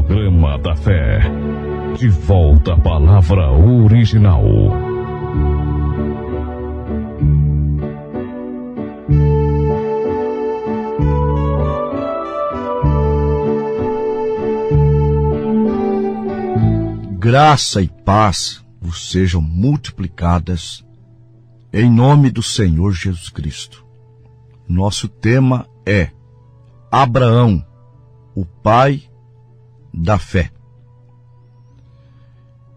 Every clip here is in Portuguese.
Programa da Fé. De volta à palavra original. Graça e paz vos sejam multiplicadas em nome do Senhor Jesus Cristo. Nosso tema é Abraão, o pai da fé.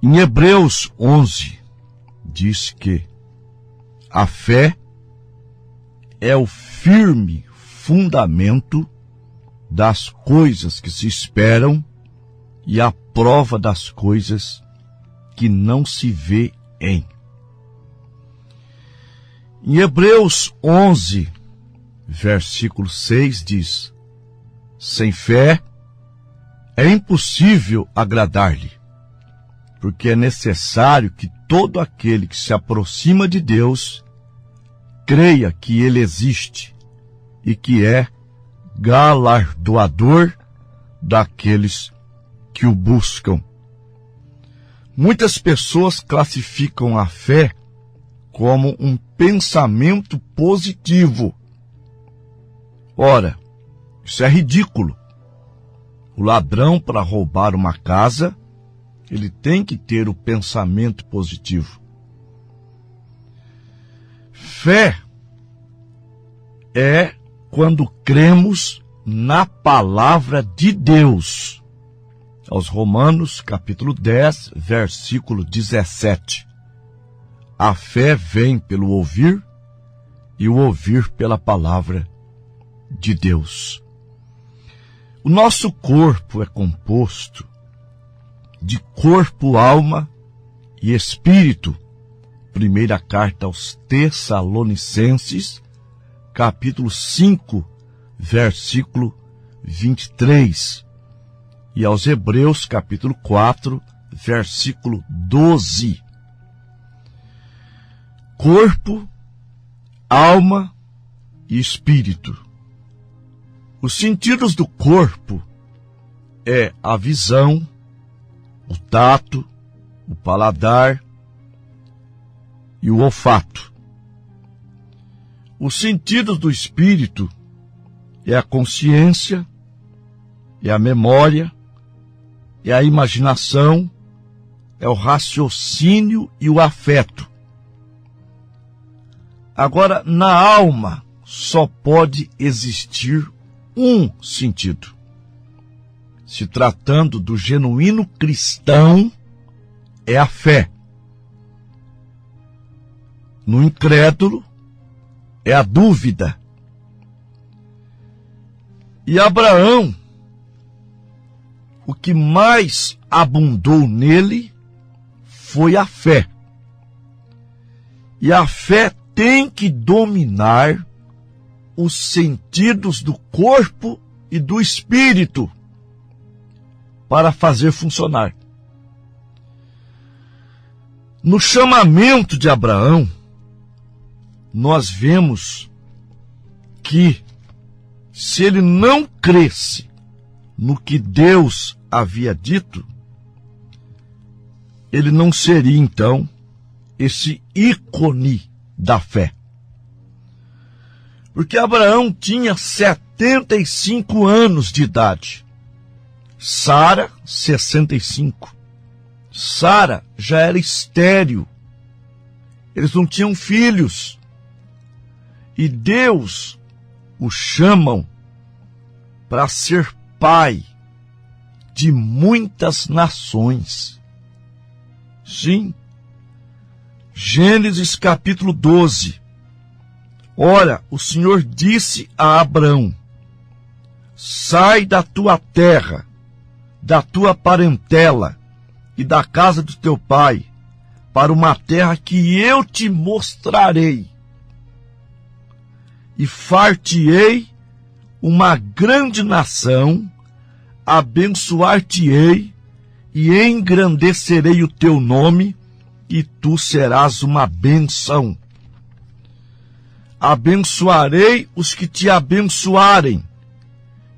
Em Hebreus 11, diz que a fé é o firme fundamento das coisas que se esperam e a prova das coisas que não se vê em. Em Hebreus 11, versículo 6 diz: sem fé é impossível agradar-lhe, porque é necessário que todo aquele que se aproxima de Deus creia que ele existe e que é galardoador daqueles que o buscam. Muitas pessoas classificam a fé como um pensamento positivo. Ora, isso é ridículo. O ladrão, para roubar uma casa, ele tem que ter o pensamento positivo. Fé é quando cremos na palavra de Deus. Aos Romanos, capítulo 10, versículo 17. A fé vem pelo ouvir, e o ouvir pela palavra de Deus. O nosso corpo é composto de corpo, alma e espírito. Primeira carta aos Tessalonicenses, capítulo 5, versículo 23. E aos Hebreus, capítulo 4, versículo 12. Corpo, alma e espírito. Os sentidos do corpo é a visão, o tato, o paladar e o olfato. Os sentidos do espírito é a consciência, é a memória, é a imaginação, é o raciocínio e o afeto. Agora, na alma só pode existir um sentido. Se tratando do genuíno cristão, é a fé. No incrédulo, é a dúvida. E Abraão, o que mais abundou nele foi a fé. E a fé tem que dominar os sentidos do corpo e do espírito para fazer funcionar. No chamamento de Abraão, nós vemos que se ele não cresce no que Deus havia dito, ele não seria então esse ícone da fé. Porque Abraão tinha 75 anos de idade. Sara, 65. Sara já era estéril. Eles não tinham filhos. E Deus o chamam para ser pai de muitas nações. Sim. Gênesis capítulo 12. Ora, o Senhor disse a Abrão: sai da tua terra, da tua parentela e da casa do teu pai, para uma terra que eu te mostrarei. E far-te-ei uma grande nação, abençoar-te-ei e engrandecerei o teu nome, e tu serás uma bênção. Abençoarei os que te abençoarem,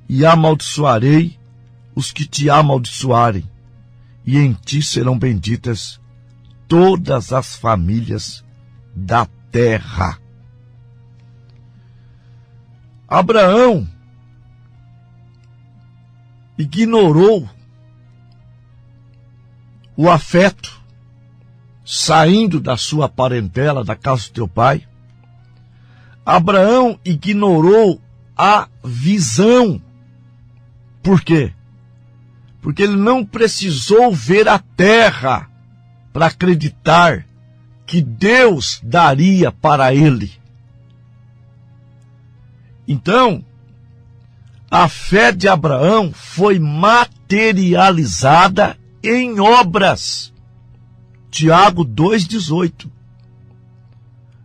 e amaldiçoarei os que te amaldiçoarem, e em ti serão benditas todas as famílias da terra. Abraão ignorou o afeto, saindo da sua parentela, da casa do teu pai. Abraão ignorou a visão. Por quê? Porque ele não precisou ver a terra para acreditar que Deus daria para ele. Então, a fé de Abraão foi materializada em obras. Tiago 2,18.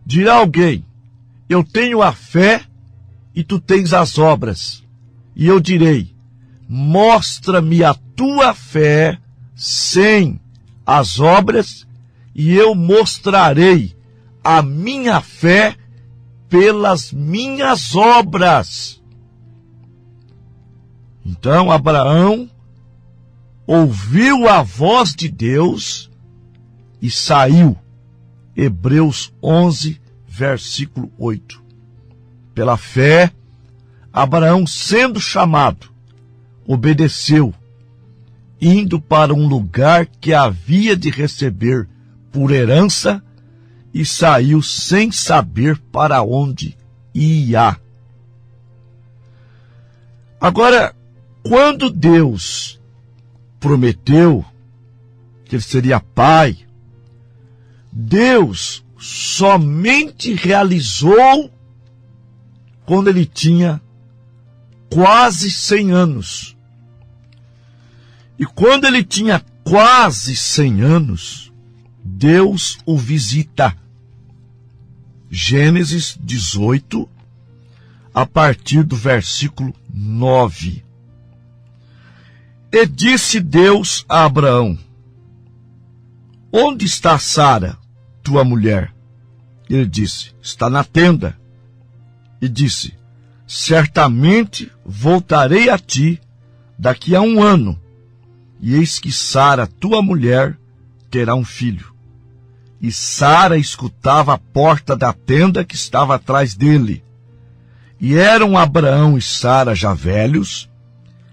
Dirá alguém: eu tenho a fé e tu tens as obras. E eu direi: mostra-me a tua fé sem as obras, e eu mostrarei a minha fé pelas minhas obras. Então Abraão ouviu a voz de Deus e saiu. Hebreus 11, versículo 8. Pela fé, Abraão, sendo chamado, obedeceu, indo para um lugar que havia de receber por herança, e saiu sem saber para onde ia. Agora, quando Deus prometeu que ele seria pai, Deus somente realizou quando ele tinha quase 100 anos. E quando ele tinha quase 100 anos, Deus o visita. Gênesis 18, a partir do versículo 9. E disse Deus a Abraão: onde está Sara, tua mulher? Ele disse: está na tenda. E disse: certamente voltarei a ti daqui a 1 ano, e eis que Sara, tua mulher, terá um filho. E Sara escutava a porta da tenda que estava atrás dele. E eram Abraão e Sara já velhos,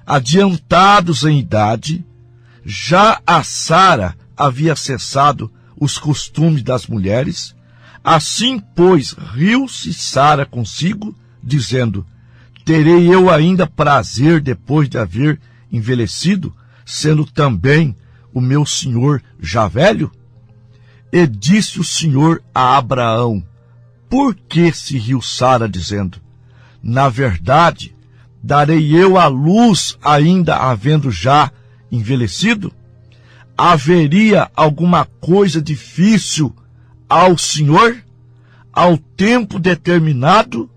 adiantados em idade. Já a Sara havia cessado os costumes das mulheres. Assim, pois, riu-se Sara consigo, dizendo: terei eu ainda prazer depois de haver envelhecido, sendo também o meu senhor já velho? E disse o Senhor a Abraão: por que se riu Sara, dizendo: na verdade, darei eu à luz ainda havendo já envelhecido? Haveria alguma coisa difícil ao Senhor? Ao tempo determinado,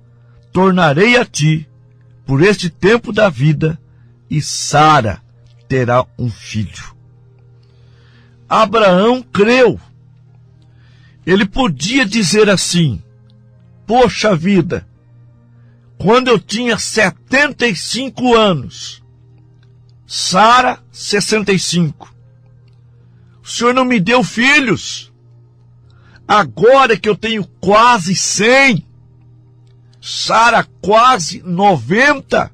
tornarei a ti, por este tempo da vida, e Sara terá um filho. Abraão creu. Ele podia dizer assim: poxa vida, quando eu tinha 75 anos, Sara 65, o Senhor não me deu filhos. Agora que eu tenho quase 100, Sara quase 90,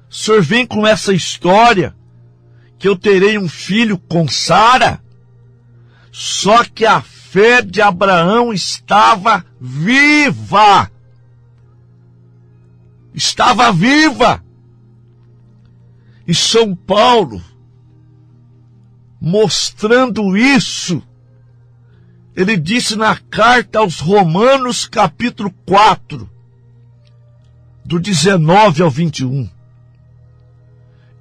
o Senhor vem com essa história que eu terei um filho com Sara? Só que a fé de Abraão estava viva. Estava viva. E São Paulo, mostrando isso, ele disse na carta aos Romanos, capítulo 4, do 19 ao 21,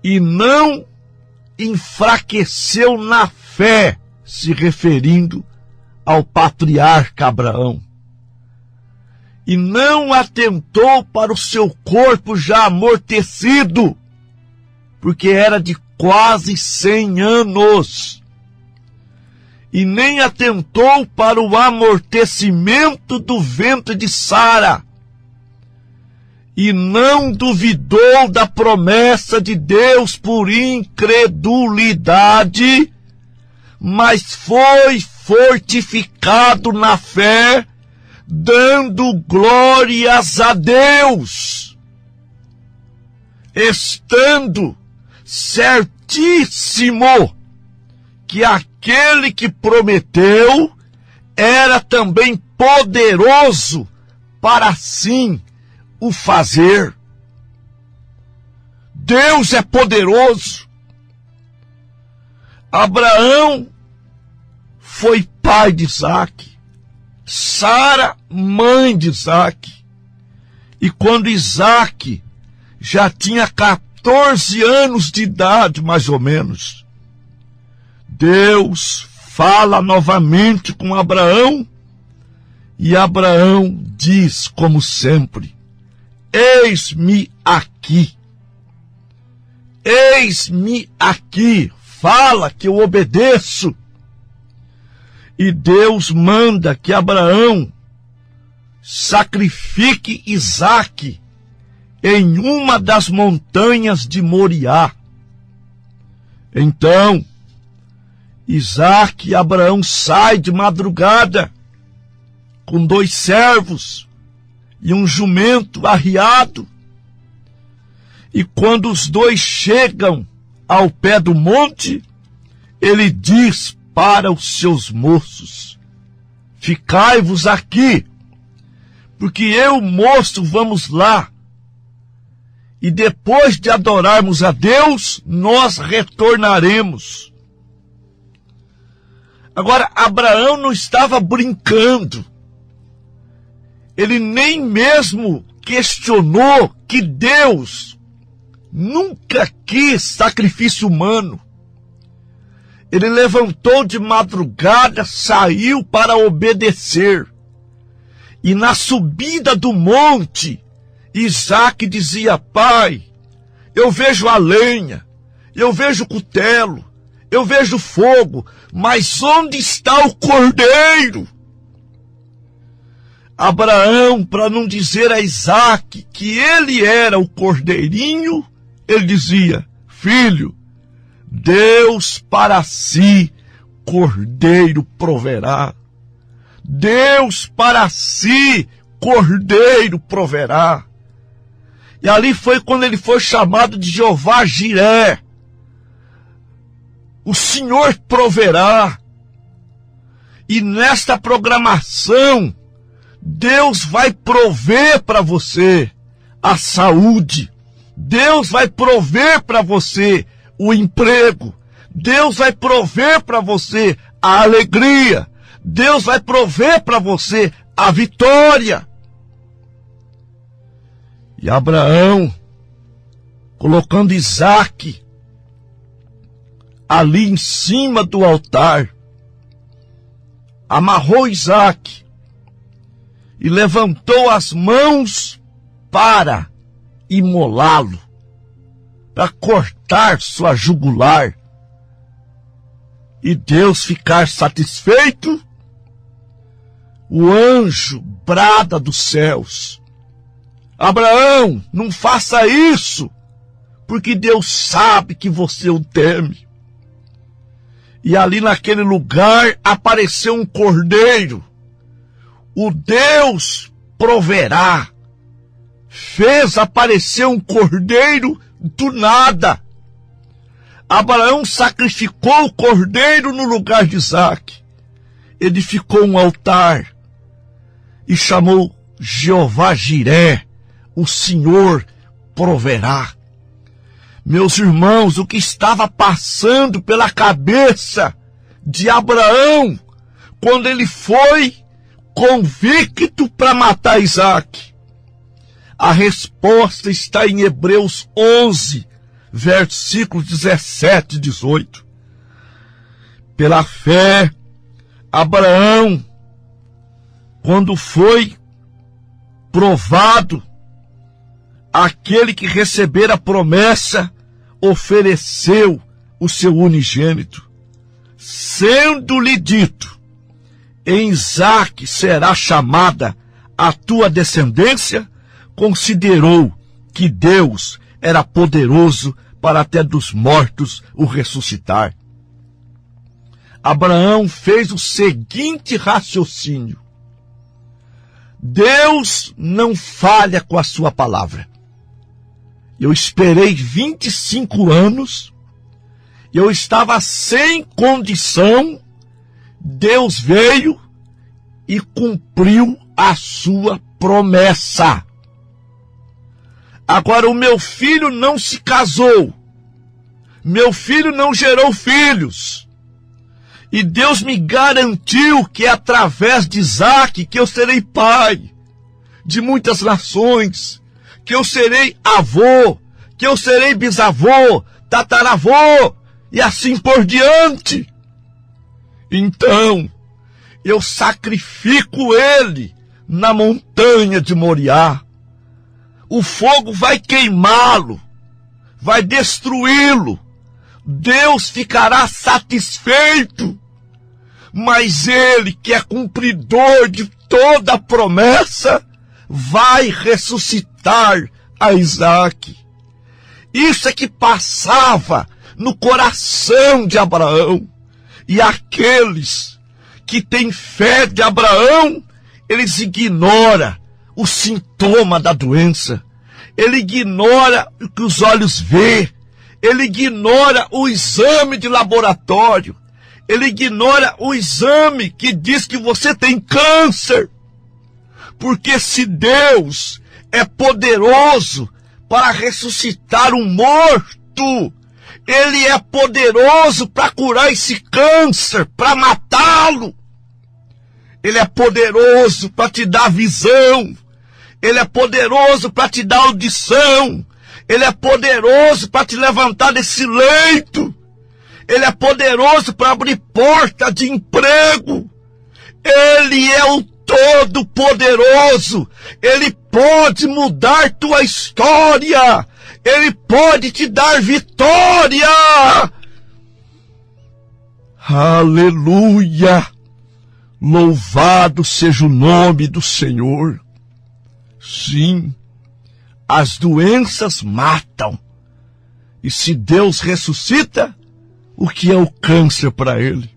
e não enfraqueceu na fé, se referindo ao patriarca Abraão, e não atentou para o seu corpo já amortecido, porque era de quase 100 anos, e nem atentou para o amortecimento do ventre de Sara, e não duvidou da promessa de Deus por incredulidade, mas foi fortificado na fé, dando glórias a Deus, estando certíssimo que aquele que prometeu era também poderoso para assim o fazer. Deus é poderoso. Abraão foi pai de Isaque, Sara, mãe de Isaque. E quando Isaque já tinha 14 anos de idade, mais ou menos, Deus fala novamente com Abraão, e Abraão diz, como sempre: eis-me aqui. Eis-me aqui. Fala que eu obedeço. E Deus manda que Abraão sacrifique Isaque em uma das montanhas de Moriá. Então, Isaque e Abraão saem de madrugada com 2 servos e um jumento arriado. E quando os 2 chegam ao pé do monte, ele diz para os seus moços: ficai-vos aqui, porque eu, moço, vamos lá. E depois de adorarmos a Deus, nós retornaremos. Agora, Abraão não estava brincando. Ele nem mesmo questionou que Deus nunca quis sacrifício humano. Ele levantou de madrugada, saiu para obedecer. E na subida do monte, Isaque dizia: pai, eu vejo a lenha, eu vejo o cutelo, eu vejo fogo, mas onde está o cordeiro? Abraão, para não dizer a Isaque que ele era o cordeirinho, ele dizia: filho, Deus para si cordeiro proverá. Deus para si cordeiro proverá. E ali foi quando ele foi chamado de Jeová Jiré. O Senhor proverá. E nesta programação, Deus vai prover para você a saúde. Deus vai prover para você o emprego. Deus vai prover para você a alegria. Deus vai prover para você a vitória. E Abraão, colocando Isaque ali em cima do altar, amarrou Isaque e levantou as mãos para imolá-lo, para cortar sua jugular. E Deus ficar satisfeito, o anjo brada dos céus: Abraão, não faça isso, porque Deus sabe que você o teme. E ali naquele lugar apareceu um cordeiro. O Deus proverá. Fez aparecer um cordeiro do nada. Abraão sacrificou o cordeiro no lugar de Isaque. Edificou um altar e chamou Jeová Jiré, o Senhor proverá. Meus irmãos, o que estava passando pela cabeça de Abraão quando ele foi convicto para matar Isaque? A resposta está em Hebreus 11, versículos 17 e 18. Pela fé, Abraão, quando foi provado, aquele que recebera a promessa, ofereceu o seu unigênito, sendo-lhe dito: em Isaque será chamada a tua descendência. considerou que Deus era poderoso para até dos mortos o ressuscitar. Abraão fez o seguinte raciocínio: Deus não falha com a sua palavra. Eu esperei 25 anos, eu estava sem condição, Deus veio e cumpriu a sua promessa. Agora, o meu filho não se casou, meu filho não gerou filhos, e Deus me garantiu que é através de Isaque que eu serei pai de muitas nações, que eu serei avô, que eu serei bisavô, tataravô, e assim por diante. Então, eu sacrifico ele na montanha de Moriá. O fogo vai queimá-lo, vai destruí-lo. Deus ficará satisfeito, mas ele, que é cumpridor de toda a promessa, vai ressuscitar a Isaque. Isso é que passava no coração de Abraão. E aqueles que têm fé de Abraão, eles ignoram o sintoma da doença, ele ignora o que os olhos vê, ele ignora o exame de laboratório, ele ignora o exame que diz que você tem câncer. Porque se Deus é poderoso para ressuscitar um morto, ele é poderoso para curar esse câncer, para matá-lo. Ele é poderoso para te dar visão. Ele é poderoso para te dar audição. Ele é poderoso para te levantar desse leito. Ele é poderoso para abrir porta de emprego. Ele é o Todo-Poderoso. Ele pode mudar tua história. Ele pode te dar vitória. Aleluia! Louvado seja o nome do Senhor. Sim, as doenças matam. E se Deus ressuscita, o que é o câncer para ele?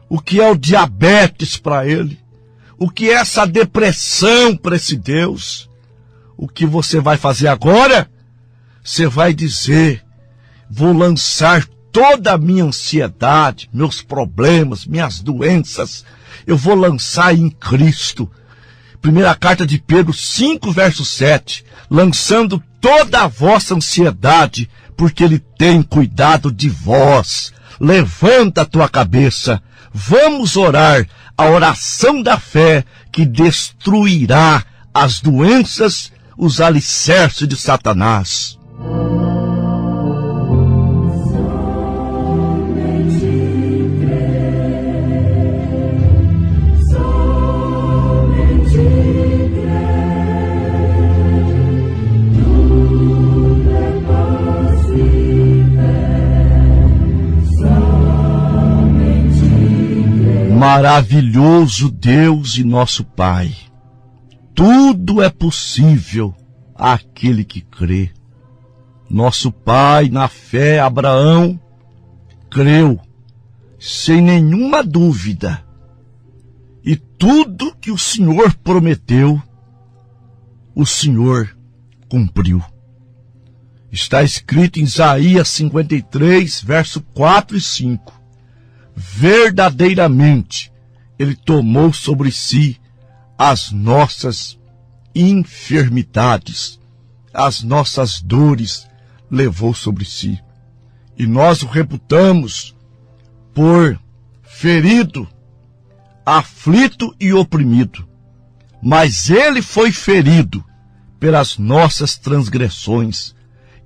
O que é o diabetes para ele? O que é essa depressão para esse Deus? O que você vai fazer agora? Você vai dizer: vou lançar toda a minha ansiedade, meus problemas, minhas doenças, eu vou lançar em Cristo. Primeira carta de Pedro 5, verso 7. Lançando toda a vossa ansiedade, porque Ele tem cuidado de vós. Levanta a tua cabeça. Vamos orar a oração da fé que destruirá as doenças, os alicerces de Satanás. Maravilhoso Deus e nosso Pai, tudo é possível àquele que crê. Nosso pai, na fé, Abraão, creu, sem nenhuma dúvida, e tudo que o Senhor prometeu, o Senhor cumpriu. Está escrito em Isaías 53, verso 4 e 5. Verdadeiramente, Ele tomou sobre si as nossas enfermidades, as nossas dores levou sobre si. E nós o reputamos por ferido, aflito e oprimido. Mas Ele foi ferido pelas nossas transgressões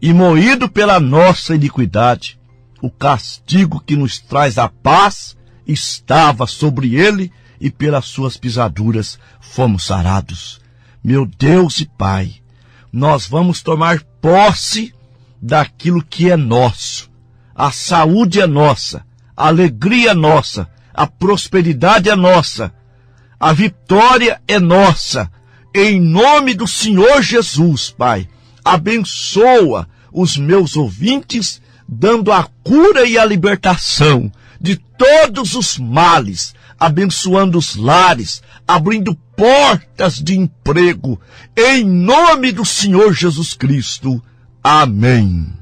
e moído pela nossa iniquidade. O castigo que nos traz a paz estava sobre ele, e pelas suas pisaduras fomos sarados. Meu Deus e Pai, nós vamos tomar posse daquilo que é nosso. A saúde é nossa, a alegria é nossa, a prosperidade é nossa, a vitória é nossa, Em nome do Senhor Jesus, Pai, abençoa os meus ouvintes, dando a cura e a libertação de todos os males, abençoando os lares, abrindo portas de emprego, em nome do Senhor Jesus Cristo. Amém.